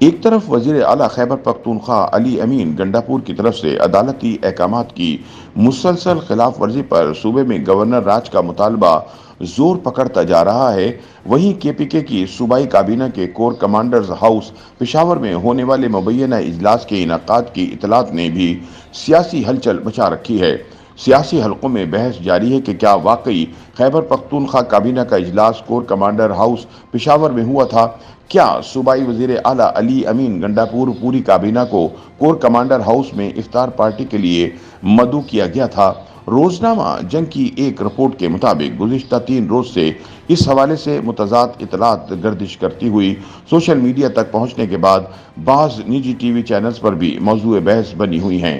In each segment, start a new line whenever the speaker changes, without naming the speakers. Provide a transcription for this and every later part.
ایک طرف وزیر اعلیٰ خیبر پختونخوا علی امین گنڈاپور کی طرف سے عدالتی احکامات کی مسلسل خلاف ورزی پر صوبے میں گورنر راج کا مطالبہ زور پکڑتا جا رہا ہے، وہیں کے پی کے کی صوبائی کابینہ کے کور کمانڈرز ہاؤس پشاور میں ہونے والے مبینہ اجلاس کے انعقاد کی اطلاعات نے بھی سیاسی ہلچل مچا رکھی ہے۔ سیاسی حلقوں میں بحث جاری ہے کہ کیا واقعی خیبر پختونخوا کابینہ کا اجلاس کور کمانڈر ہاؤس پشاور میں ہوا تھا؟ کیا صوبائی وزیر اعلیٰ علی امین گنڈاپور پوری کابینہ کو کور کمانڈر ہاؤس میں افطار پارٹی کے لیے مدعو کیا گیا تھا؟ روزنامہ جنگ کی ایک رپورٹ کے مطابق گزشتہ 3 روز سے اس حوالے سے متضاد اطلاعات گردش کرتی ہوئی سوشل میڈیا تک پہنچنے کے بعد بعض نجی ٹی وی چینلز پر بھی موضوع بحث بنی ہوئی ہیں۔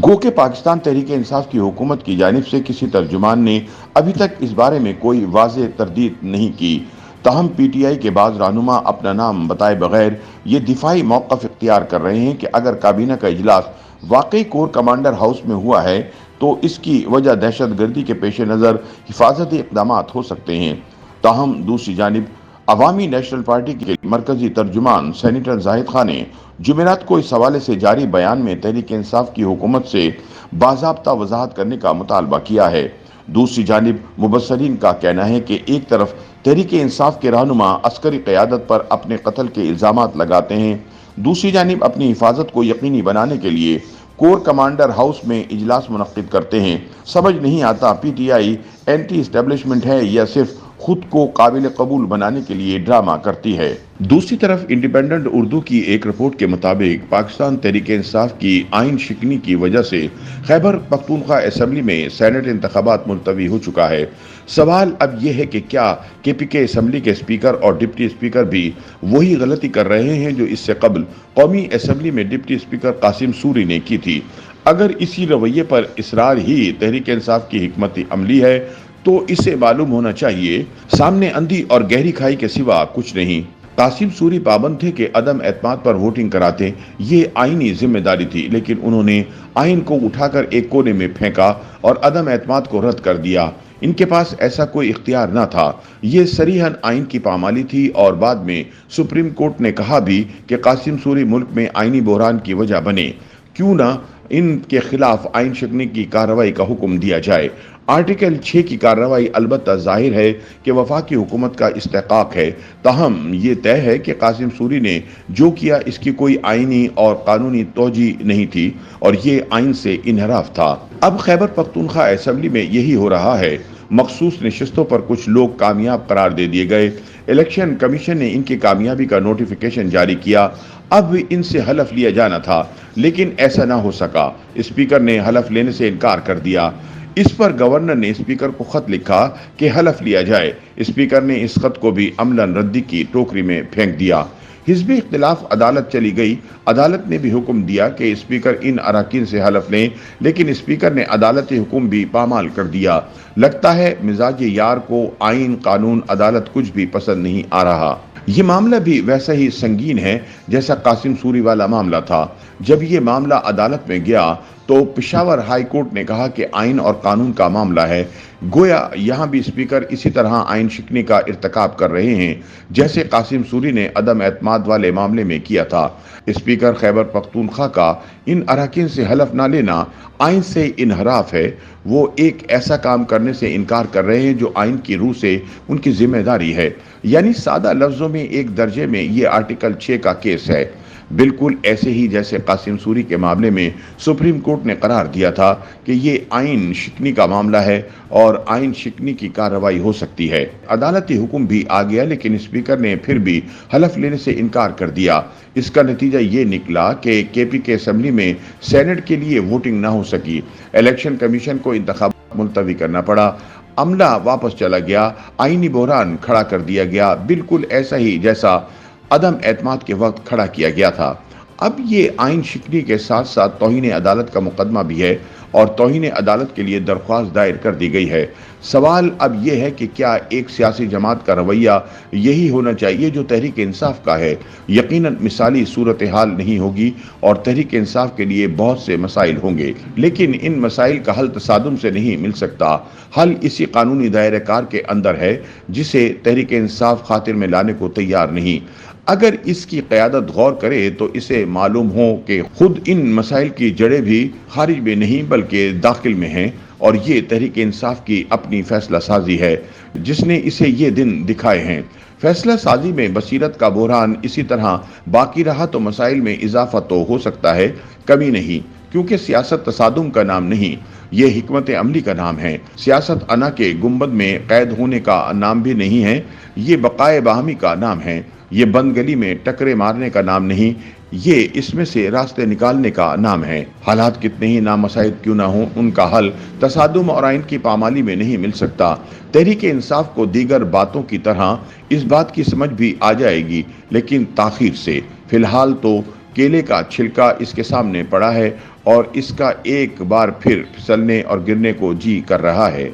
گو کہ پاکستان تحریک انصاف کی حکومت کی جانب سے کسی ترجمان نے ابھی تک اس بارے میں کوئی واضح تردید نہیں کی، تاہم پی ٹی آئی کے بعض رہنما اپنا نام بتائے بغیر یہ دفاعی موقف اختیار کر رہے ہیں کہ اگر کابینہ کا اجلاس واقعی کور کمانڈر ہاؤس میں ہوا ہے تو اس کی وجہ دہشت گردی کے پیش نظر حفاظتی اقدامات ہو سکتے ہیں۔ تاہم دوسری جانب عوامی نیشنل پارٹی کے مرکزی ترجمان سینیٹر زاہد خان نے جمعرات کو اس حوالے سے جاری بیان میں تحریک انصاف کی حکومت سے باضابطہ وضاحت کرنے کا مطالبہ کیا ہے۔ دوسری جانب مبصرین کا کہنا ہے کہ ایک طرف تحریک انصاف کے رہنما عسکری قیادت پر اپنے قتل کے الزامات لگاتے ہیں، دوسری جانب اپنی حفاظت کو یقینی بنانے کے لیے کور کمانڈر ہاؤس میں اجلاس منعقد کرتے ہیں۔ سمجھ نہیں آتا P T I anti establishment ہے یا صرف خود کو قابل قبول بنانے کے لیے ڈرامہ کرتی ہے۔ دوسری طرف انڈیپینڈنٹ اردو کی ایک رپورٹ کے مطابق پاکستان تحریک انصاف کی آئین شکنی کی وجہ سے خیبر پختونخوا اسمبلی میں سینٹ انتخابات ملتوی ہو چکا ہے۔ سوال اب یہ ہے کہ کیا کے پی کے اسمبلی کے اسپیکر اور ڈپٹی اسپیکر بھی وہی غلطی کر رہے ہیں جو اس سے قبل قومی اسمبلی میں ڈپٹی اسپیکر قاسم سوری نے کی تھی؟ اگر اسی رویے پر اصرار ہی تحریک انصاف کی حکمت عملی ہے تو اسے معلوم ہونا چاہیے سامنے اندھی اور گہری کھائی کے سوا کچھ نہیں۔ قاسم سوری پابند تھے کہ عدم اعتماد پر ووٹنگ کراتے، یہ آئینی ذمہ داری تھی، لیکن انہوں نے آئین کو اٹھا کر ایک کونے میں پھینکا اور عدم اعتماد کو رد کر دیا۔ ان کے پاس ایسا کوئی اختیار نہ تھا، یہ صریحاً آئین کی پامالی تھی، اور بعد میں سپریم کورٹ نے کہا بھی کہ قاسم سوری ملک میں آئینی بحران کی وجہ بنے، کیوں نہ ان کے خلاف آئین شکنی کی کارروائی کا حکم دیا جائے۔ آرٹیکل 6 کی کارروائی البتہ ظاہر ہے کہ وفاقی حکومت کا استحقاق ہے، تاہم یہ طے ہے کہ قاسم سوری نے جو کیا اس کی کوئی آئینی اور قانونی توجہ نہیں تھی اور یہ آئین سے انحراف تھا۔ اب خیبر پختونخوا اسمبلی میں یہی ہو رہا ہے۔ مخصوص نشستوں پر کچھ لوگ کامیاب قرار دے دیے گئے، الیکشن کمیشن نے ان کی کامیابی کا نوٹیفیکیشن جاری کیا، اب ان سے حلف لیا جانا تھا، لیکن ایسا نہ ہو سکا۔ اسپیکر نے حلف لینے سے انکار کر دیا۔ اس پر گورنر نے اسپیکر کو خط لکھا کہ حلف لیا جائے۔ اسپیکر نے اس خط کو بھی عملاً ردی کی ٹوکری میں پھینک دیا۔ حزبی اختلاف عدالت چلی گئی۔ عدالت نے بھی حکم دیا کہ اسپیکر ان اراکین سے حلف لیں، لیکن اسپیکر نے عدالتی حکم بھی پامال کر دیا۔ لگتا ہے مزاج یار کو آئین، قانون، عدالت کچھ بھی پسند نہیں آ رہا۔ یہ معاملہ بھی ویسا ہی سنگین ہے جیسا قاسم سوری والا معاملہ تھا۔ جب یہ معاملہ عدالت میں گیا تو پشاور ہائی کورٹ نے کہا کہ آئین اور قانون کا معاملہ ہے، گویا یہاں بھی اسپیکر اسی طرح آئین شکنی کا ارتکاب کر رہے ہیں جیسے قاسم سوری نے عدم اعتماد والے معاملے میں کیا تھا۔ اسپیکر خیبر پختونخوا کا ان اراکین سے حلف نہ لینا آئین سے انحراف ہے۔ وہ ایک ایسا کام کرنے سے انکار کر رہے ہیں جو آئین کی روح سے ان کی ذمہ داری ہے، یعنی سادہ لفظوں میں ایک درجے میں یہ آرٹیکل 6 کا کیس ہے، بالکل ایسے ہی جیسے قاسم سوری کے معاملے میں سپریم کورٹ نے قرار دیا تھا کہ یہ آئین شکنی کا معاملہ ہے اور آئین شکنی کی کارروائی ہو سکتی ہے۔ عدالتی حکم بھی آ گیا، لیکن اسپیکر نے پھر بھی حلف لینے سے انکار کر دیا۔ اس کا نتیجہ یہ نکلا کہ کے پی کے اسمبلی میں سینٹ کے لیے ووٹنگ نہ ہو سکی، الیکشن کمیشن کو انتخابات ملتوی کرنا پڑا، عملہ واپس چلا گیا، آئینی بحران کھڑا کر دیا گیا، بالکل ایسا ہی جیسا عدم اعتماد کے وقت کھڑا کیا گیا تھا۔ اب یہ آئین شکنی کے ساتھ ساتھ توہین عدالت کا مقدمہ بھی ہے اور توہین عدالت کے لیے درخواست دائر کر دی گئی ہے۔ سوال اب یہ ہے کہ کیا ایک سیاسی جماعت کا رویہ یہی ہونا چاہیے جو تحریک انصاف کا ہے؟ یقیناً مثالی صورتحال نہیں ہوگی اور تحریک انصاف کے لیے بہت سے مسائل ہوں گے، لیکن ان مسائل کا حل تصادم سے نہیں مل سکتا۔ حل اسی قانونی دائرہ کار کے اندر ہے جسے تحریک انصاف خاطر میں لانے کو تیار نہیں۔ اگر اس کی قیادت غور کرے تو اسے معلوم ہو کہ خود ان مسائل کی جڑیں بھی خارج میں نہیں بلکہ داخل میں ہیں، اور یہ تحریک انصاف کی اپنی فیصلہ سازی ہے جس نے اسے یہ دن دکھائے ہیں۔ فیصلہ سازی میں بصیرت کا بحران اسی طرح باقی رہا تو مسائل میں اضافہ تو ہو سکتا ہے، کمی نہیں، کیونکہ سیاست تصادم کا نام نہیں، یہ حکمت عملی کا نام ہے۔ سیاست انا کے گنبد میں قید ہونے کا نام بھی نہیں ہے، یہ بقائے باہمی کا نام ہے۔ یہ بند گلی میں ٹکرے مارنے کا نام نہیں، یہ اس میں سے راستے نکالنے کا نام ہے۔ حالات کتنے ہی نامساعد کیوں نہ ہوں، ان کا حل تصادم اور آئین کی پامالی میں نہیں مل سکتا۔ تحریک انصاف کو دیگر باتوں کی طرح اس بات کی سمجھ بھی آ جائے گی، لیکن تاخیر سے۔ فی الحال تو کیلے کا چھلکا اس کے سامنے پڑا ہے اور اس کا ایک بار پھر پھسلنے اور گرنے کو جی کر رہا ہے۔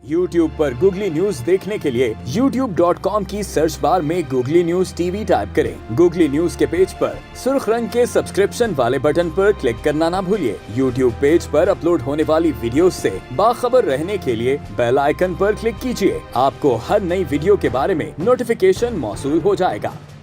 YouTube پر گوگلی نیوز دیکھنے کے لیے youtube.com کی سرچ بار میں googly news T V type کریں۔ گوگلی نیوز کے پیج پر سرخ رنگ کے سبسکرپشن والے بٹن پر کلک کرنا نہ بھولیے۔ YouTube پیج پر اپلوڈ ہونے والی ویڈیوز سے باخبر رہنے کے لیے بیل آئیکن پر کلک کیجیے۔ آپ کو ہر نئی ویڈیو کے بارے میں نوٹیفیکیشن موصول ہو جائے گا۔